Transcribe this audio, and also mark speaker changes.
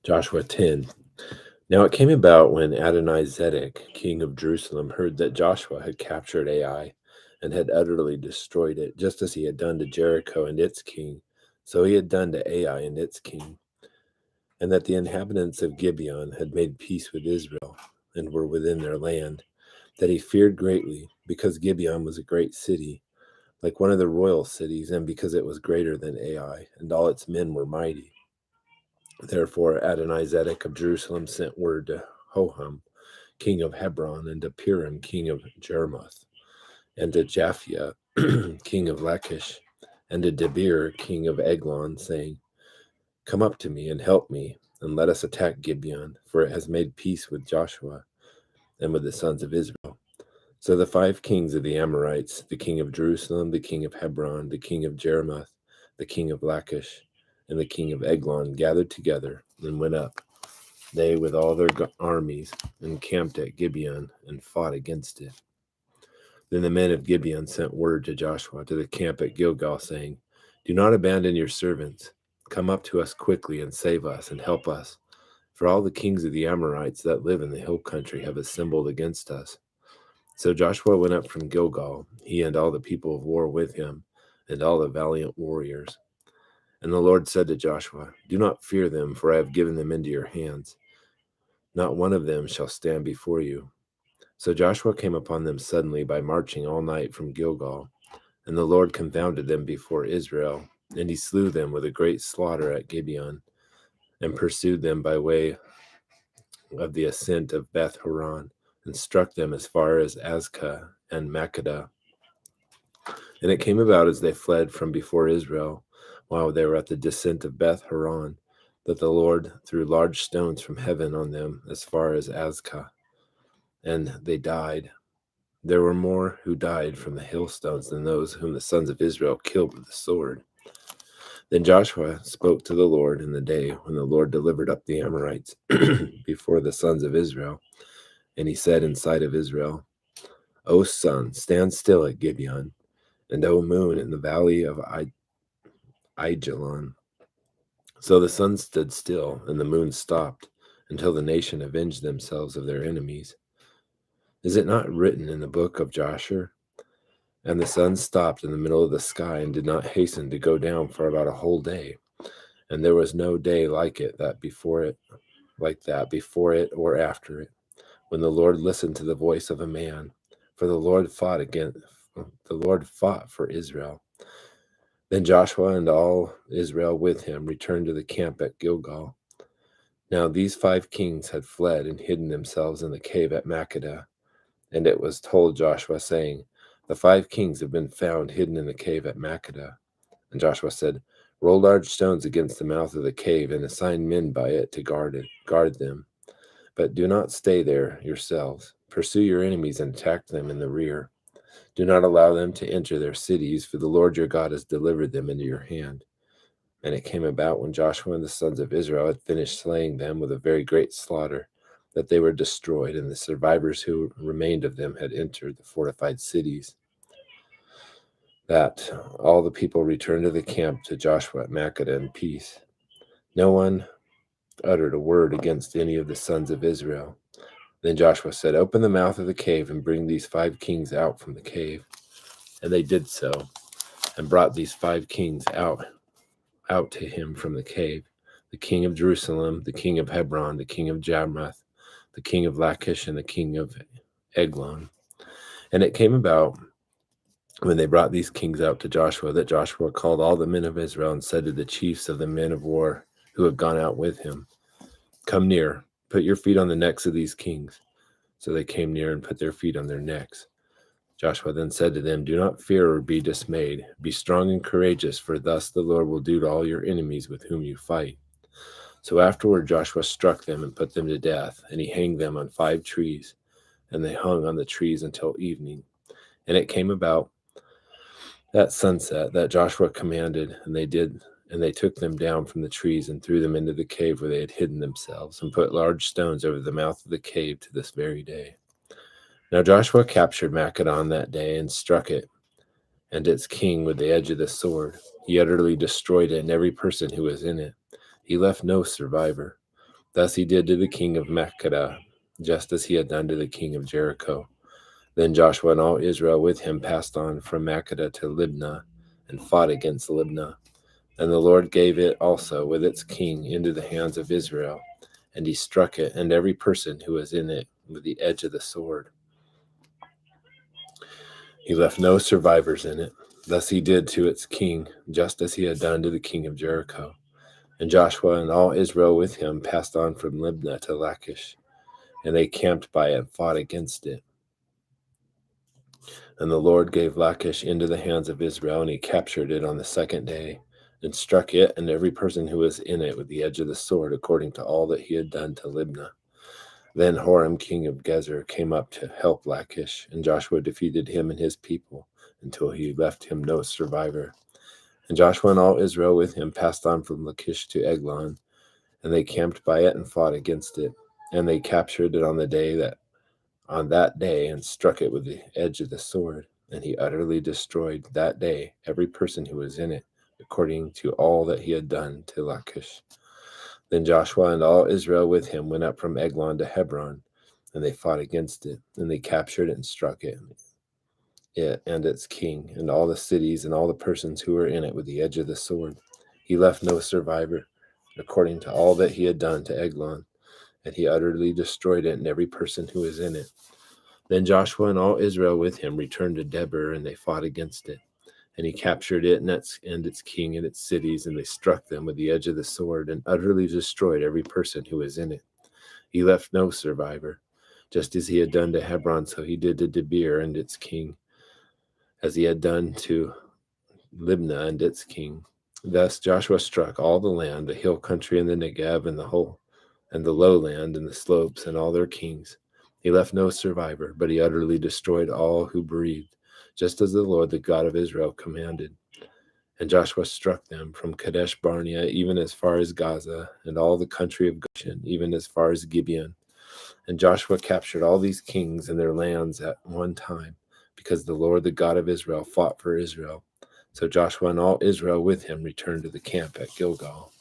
Speaker 1: Joshua 10. Now it came about when Adonizedek, king of Jerusalem, heard that Joshua had captured Ai and had utterly destroyed it, just as he had done to Jericho and its king, so he had done to Ai and its king, and that the inhabitants of Gibeon had made peace with Israel and were within their land, that he feared greatly, because Gibeon was a great city, like one of the royal cities, and because it was greater than Ai, and all its men were mighty. Therefore Adonizedek of Jerusalem sent word to Hoham, king of Hebron, and to Piram, king of Jarmuth, and to Japhia, king of Lachish, and to Debir, king of Eglon, saying, Come up to me and help me, and let us attack Gibeon, for it has made peace with Joshua and with the sons of Israel. So the 5 kings of the Amorites, the king of Jerusalem, the king of Hebron, the king of Jarmuth, the king of Lachish, and the king of Eglon gathered together and went up, they with all their armies, and camped at Gibeon and fought against it. Then the men of Gibeon sent word to Joshua to the camp at Gilgal, saying, Do not abandon your servants. Come up to us quickly and save us and help us. For all the kings of the Amorites that live in the hill country have assembled against us. So Joshua went up from Gilgal, he and all the people of war with him, and all the valiant warriors. And the Lord said to Joshua, Do not fear them, for I have given them into your hands. Not one of them shall stand before you. So Joshua came upon them suddenly by marching all night from Gilgal, and the Lord confounded them before Israel, and he slew them with a great slaughter at Gibeon, and pursued them by way of the ascent of Beth Horon, and struck them as far as Azekah and Makkedah. And it came about as they fled from before Israel, while they were at the descent of Beth Horon, that the Lord threw large stones from heaven on them as far as Azekah, and they died. There were more who died from the hailstones than those whom the sons of Israel killed with the sword. Then Joshua spoke to the Lord in the day when the Lord delivered up the Amorites before the sons of Israel. And he said in sight of Israel, O sun, stand still at Gibeon, and O moon in the valley of Aijalon. So the sun stood still, and the moon stopped, until the nation avenged themselves of their enemies. Is it not written in the book of Joshua? And the sun stopped in the middle of the sky and did not hasten to go down for about a whole day. And there was no day like that before it or after it, when the Lord listened to the voice of a man. For the Lord fought for Israel. Then Joshua and all Israel with him returned to the camp at Gilgal. Now these 5 kings had fled and hidden themselves in the cave at Makkedah. And it was told Joshua, saying, The 5 kings have been found hidden in the cave at Makkedah. And Joshua said, Roll large stones against the mouth of the cave, and assign men by it to guard them. But do not stay there yourselves. Pursue your enemies and attack them in the rear. Do not allow them to enter their cities, for the Lord your God has delivered them into your hand. And it came about when Joshua and the sons of Israel had finished slaying them with a very great slaughter, that they were destroyed, and the survivors who remained of them had entered the fortified cities, that all the people returned to the camp to Joshua at Makkedah in peace. No one uttered a word against any of the sons of Israel. Then Joshua said, Open the mouth of the cave and bring these 5 kings out from the cave. And they did so, and brought these 5 kings out to him from the cave, the king of Jerusalem, the king of Hebron, the king of Jarmuth, the king of Lachish, and the king of Eglon. And it came about, when they brought these kings out to Joshua, that Joshua called all the men of Israel and said to the chiefs of the men of war who had gone out with him, Come near, put your feet on the necks of these kings. So they came near and put their feet on their necks. Joshua then said to them, Do not fear or be dismayed. Be strong and courageous, for thus the Lord will do to all your enemies with whom you fight. So afterward Joshua struck them and put them to death, and he hanged them on 5 trees, and they hung on the trees until evening. And it came about at sunset that Joshua commanded, and they took them down from the trees and threw them into the cave where they had hidden themselves, and put large stones over the mouth of the cave to this very day. Now Joshua captured Makkedah that day and struck it and its king with the edge of the sword. He utterly destroyed it and every person who was in it. He left no survivor. Thus he did to the king of Makkedah, just as he had done to the king of Jericho. Then Joshua and all Israel with him passed on from Makkedah to Libnah, and fought against Libnah. And the Lord gave it also with its king into the hands of Israel, and he struck it, and every person who was in it, with the edge of the sword. He left no survivors in it. Thus he did to its king, just as he had done to the king of Jericho. And Joshua and all Israel with him passed on from Libnah to Lachish, and they camped by it and fought against it. And the Lord gave Lachish into the hands of Israel, and he captured it on the second day, and struck it and every person who was in it with the edge of the sword, according to all that he had done to Libnah. Then Horam, king of Gezer, came up to help Lachish, and Joshua defeated him and his people until he left him no survivor. And Joshua and all Israel with him passed on from Lachish to Eglon, and they camped by it and fought against it. And they captured it on that day and struck it with the edge of the sword. And he utterly destroyed that day every person who was in it, according to all that he had done to Lachish. Then Joshua and all Israel with him went up from Eglon to Hebron, and they fought against it, and they captured it and struck it and its king, and all the cities and all the persons who were in it with the edge of the sword. He left no survivor, according to all that he had done to Eglon, and he utterly destroyed it and every person who was in it. Then Joshua and all Israel with him returned to Debir, and they fought against it. And he captured it and its king and its cities, and they struck them with the edge of the sword, and utterly destroyed every person who was in it. He left no survivor. Just as he had done to Hebron, so he did to Debir and its king, as he had done to Libnah and its king. Thus Joshua struck all the land, the hill country and the Negev and the lowland and the slopes and all their kings. He left no survivor, but he utterly destroyed all who breathed, just as the Lord, the God of Israel, commanded. And Joshua struck them from Kadesh Barnea, even as far as Gaza, and all the country of Goshen, even as far as Gibeon. And Joshua captured all these kings and their lands at one time, because the Lord, the God of Israel, fought for Israel. So Joshua and all Israel with him returned to the camp at Gilgal.